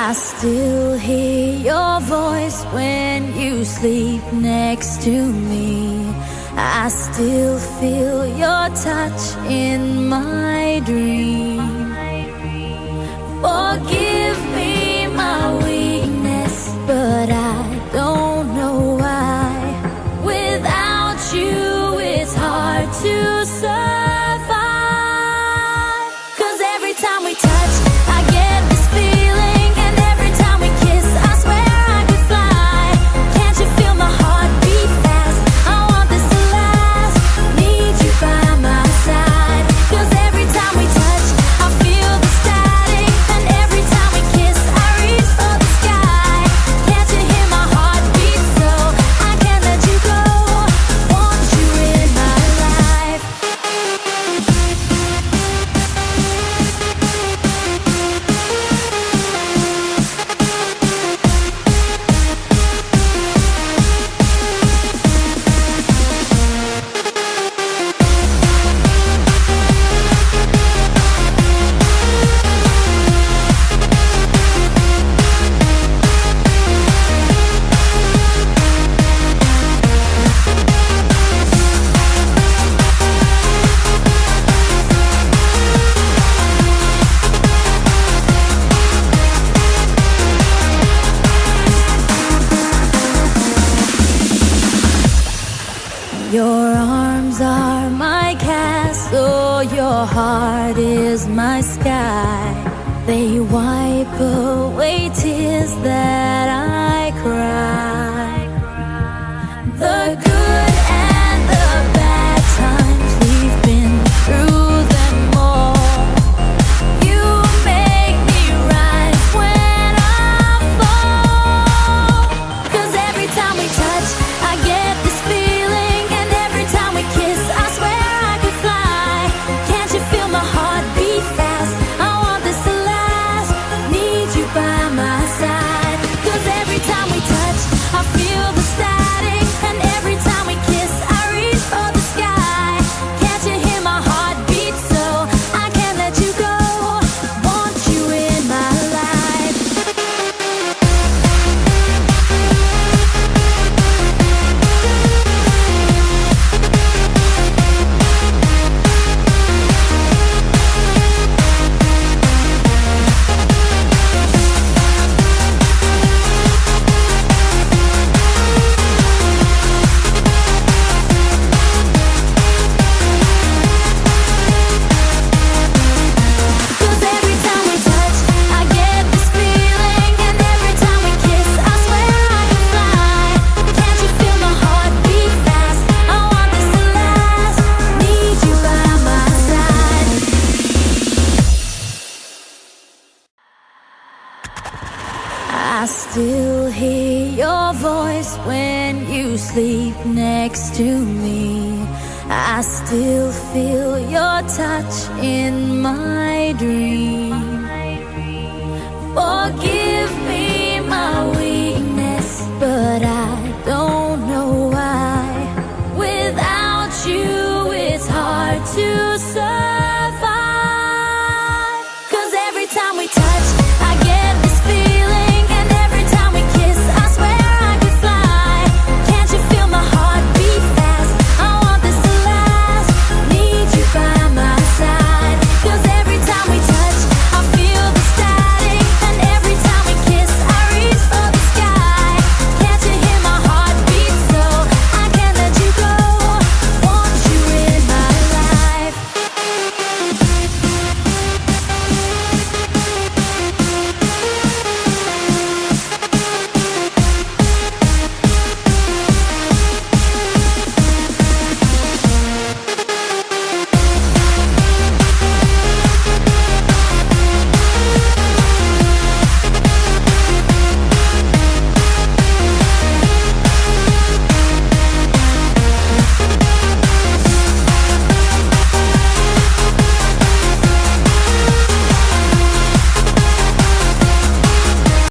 I still hear your voice when you sleep next to me. I still feel your touch in my dream. Forgive me my weakness, but I don't know why. Without you, it's hard to survive. 'Cause every time we touch, I get this feeling, and every time we kiss, I swear I could fly. Can't you feel my heart beat fast? I want this to last. Need you by my side. 'Cause every time we touch, I feel the static, and every time we kiss, I reach for the sky. Can't you hear my heart beat? So I can't let you go. Want you in my life. Your arms are my castle, your heart is my sky. They wipe away tears that I cry. The good and the bad times, we've been through them all. You make me rise when I fall. 'Cause every time we touch, I get this feeling, and every time we kiss, I swear I could fly. Can't you feel my heart beat fast? I want this to last. Need you by my side. 'Cause every time we touch, I feel the static, and every time we kiss, I reach for the sky. Can't you hear my heart beat? So I can't let you go. Want you in my life. Cause every time we touch, I get this feeling, and every time we kiss, I swear I could fly. Can't you feel my heart beat fast? I want this to last. Need you by my side. I still hear your voice when you sleep next to me. I still feel your touch in my dream. Forgive